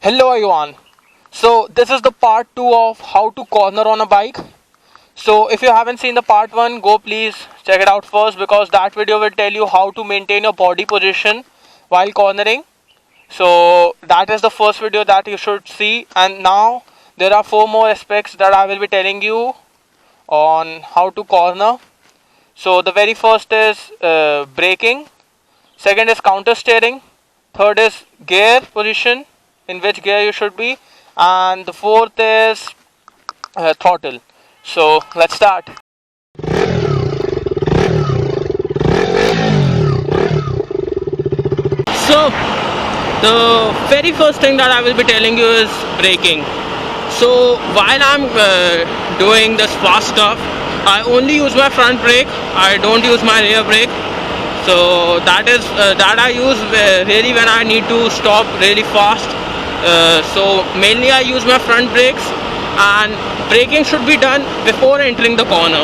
Hello everyone. So this is the part 2 of how to corner on a bike. So if you haven't seen the part 1, go please check it out first because that video will tell you how to maintain your body position while cornering. So that is the first video that you should see, and now there are 4 more aspects that I will be telling you on how to corner. So the very first is braking, second is counter steering, third is gear position, in which gear you should be, and the fourth is throttle. So let's start. So the very first thing that I will be telling you is braking. So while I'm doing this fast stuff, I only use my front brake. I don't use my rear brake. So that I use really when I need to stop really fast. So mainly I use my front brakes, and braking should be done before entering the corner.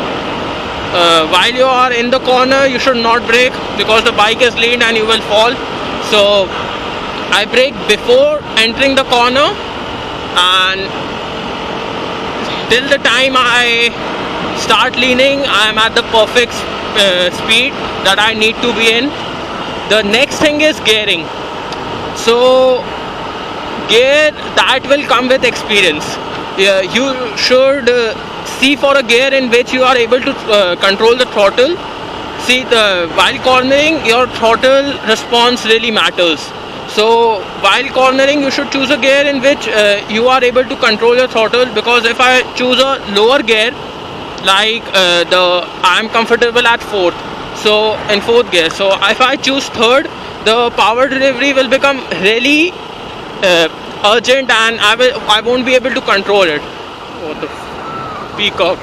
While you are in the corner, you should not brake because the bike is leaned and you will fall. So I brake before entering the corner, and till the time I start leaning, I am at the perfect speed that I need to be in. The next thing is gearing. So gear that will come with experience. You should see for a gear in which you are able to control the throttle. See, while cornering, your throttle response really matters. So while cornering, you should choose a gear in which you are able to control your throttle, because if I choose a lower gear, like I am comfortable at fourth, so in fourth gear, so if I choose third, the power delivery will become really urgent, and I won't be able to control it. What the peacock.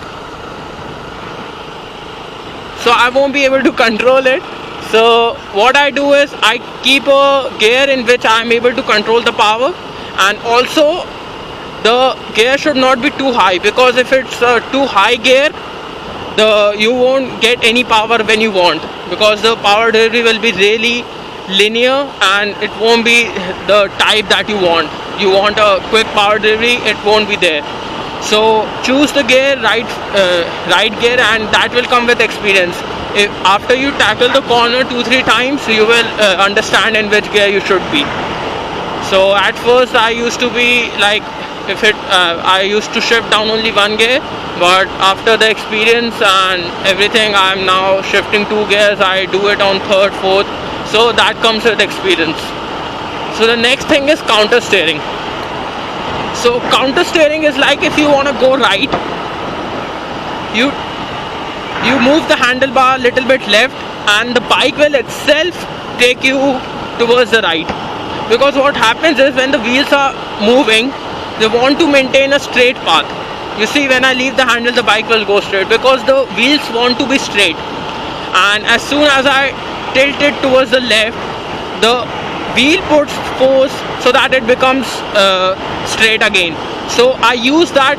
So I won't be able to control it. So what I do is I keep a gear in which I am able to control the power, and also the gear should not be too high, because if it's a too high gear, you won't get any power when you want, because the power delivery will be really linear and it won't be the type that you want. You want a quick power delivery, it won't be there. So choose the gear, right gear, and that will come with experience. After you tackle the corner 2-3 times, you will understand in which gear you should be. So at first I used to be like, I used to shift down only one gear, but after the experience and everything, I am now shifting 2 gears. I do it on third, fourth, so that comes with experience. So the next thing is counter steering. So counter steering is like, if you want to go right, you move the handlebar a little bit left, and the bike will itself take you towards the right. Because what happens is, when the wheels are moving, they want to maintain a straight path. You see, when I leave the handle, the bike will go straight because the wheels want to be straight. And as soon as I tilt it towards the left, the wheel puts force so that it becomes straight again. So I use that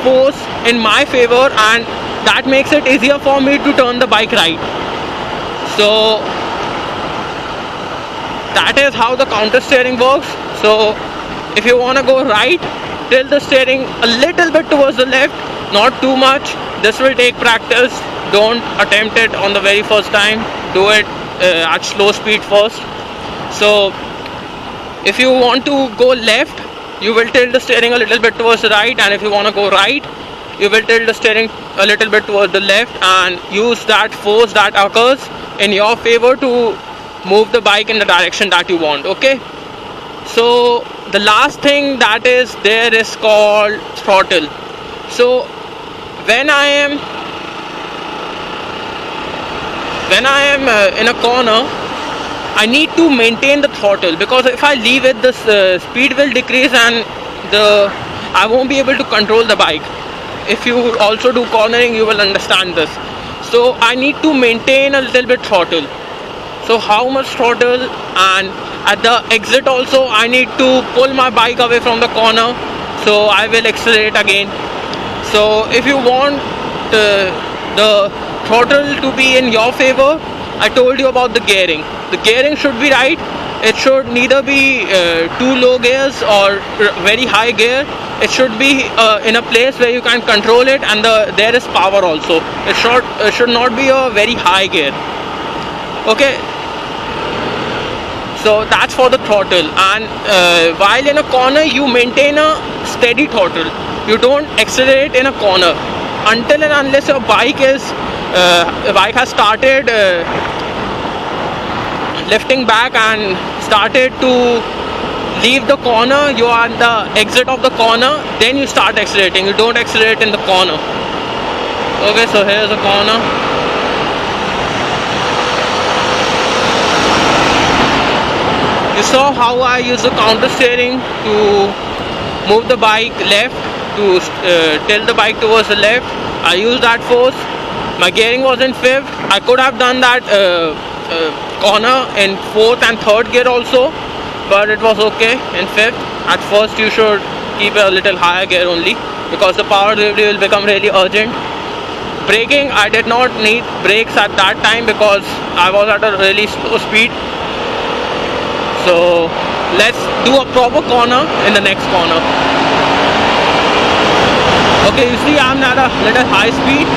force in my favor, and that makes it easier for me to turn the bike right. So that is how the counter steering works. So if you want to go right, tilt the steering a little bit towards the left, not too much. This will take practice. Don't attempt it on the very first time. Do it at slow speed first. So if you want to go left, you will tilt the steering a little bit towards the right, and if you want to go right, you will tilt the steering a little bit towards the left, and use that force that occurs in your favor to move the bike in the direction that you want. Okay, so the last thing that is there is called throttle. So when I am in a corner, I need to maintain the throttle, because if I leave it, the speed will decrease and I won't be able to control the bike. If you also do cornering, you will understand this. So I need to maintain a little bit throttle. So how much throttle? And at the exit also, I need to pull my bike away from the corner, so I will accelerate again. So if you want the throttle to be in your favor, I told you about the gearing. The gearing should be right, it should neither be too low gears or very high gear. It should be in a place where you can control it, and there is power also. It should not be a very high gear. Okay, so that's for the throttle. And while in a corner, you maintain a steady throttle. You don't accelerate in a corner until and unless your bike has started lifting back and started to leave the corner. You are at the exit of the corner, then you start accelerating. You don't accelerate in the corner. Okay, so here's a corner. You saw how I use the counter steering to move the bike left, to tilt the bike towards the left. I used that force. My gearing was in 5th. I could have done that corner in 4th and 3rd gear also, but it was okay in 5th. At first you should keep a little higher gear only, because the power delivery will become really urgent. Braking, I did not need brakes at that time because I was at a really slow speed. So let's do a proper corner in the next corner. Okay, you see I'm at a little high speed,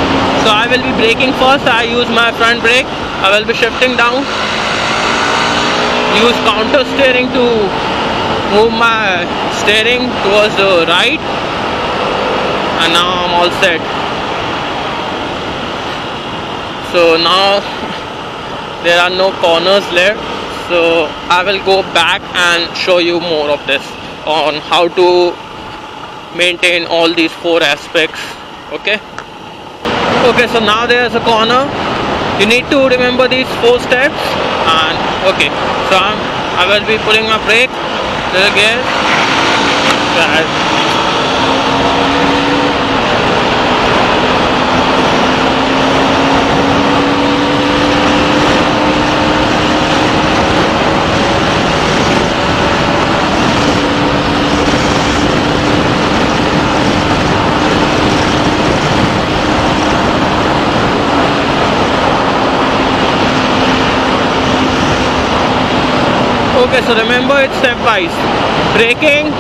so I will be braking first. I use my front brake. I will be shifting down. Use counter steering to move my steering towards the right, and now I'm all set. So now there are no corners left, so I will go back and show you more of this on how to maintain all these 4 aspects. Okay, so now there's a corner. You need to remember these 4 steps. And okay, so I will be pulling my brake, little gear, Okay, so remember it's stepwise. Braking,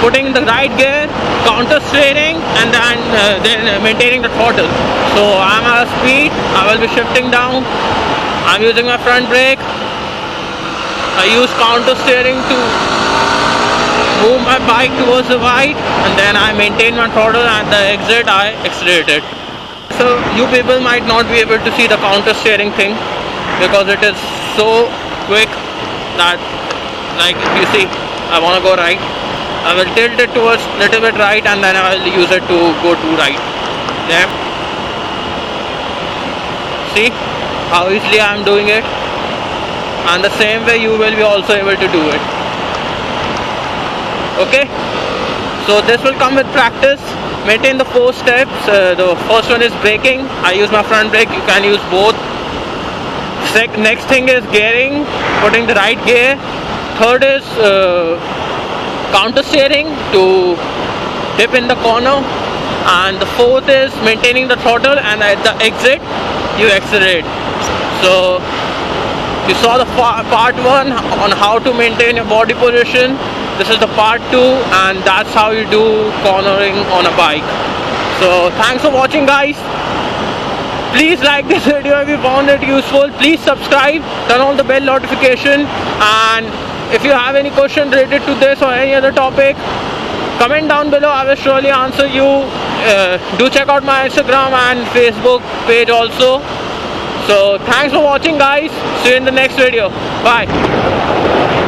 putting the right gear, counter steering, and then maintaining the throttle. So I'm at a speed, I will be shifting down. I'm using my front brake. I use counter steering to move my bike towards the right, and then I maintain my throttle. At the exit I accelerated. So you people might not be able to see the counter steering thing because it is so quick that, like, if you see I want to go right, I will tilt it towards little bit right, and then I will use it to go to right. There, see how easily I am doing it, and the same way you will be also able to do it. Okay, so this will come with practice. Maintain the 4 steps. The first one is braking. I use my front brake, you can use both. Next thing is gearing, putting the right gear. Third is counter steering to dip in the corner, and the fourth is maintaining the throttle, and at the exit you accelerate. So you saw the part 1 on how to maintain your body position. This is the part 2, and that's how you do cornering on a bike. So thanks for watching, guys. Please like this video if you found it useful. Please subscribe, turn on the bell notification, and if you have any question related to this or any other topic, comment down below. I will surely answer you. Do check out my Instagram and Facebook page also. So thanks for watching, guys. See you in the next video. Bye.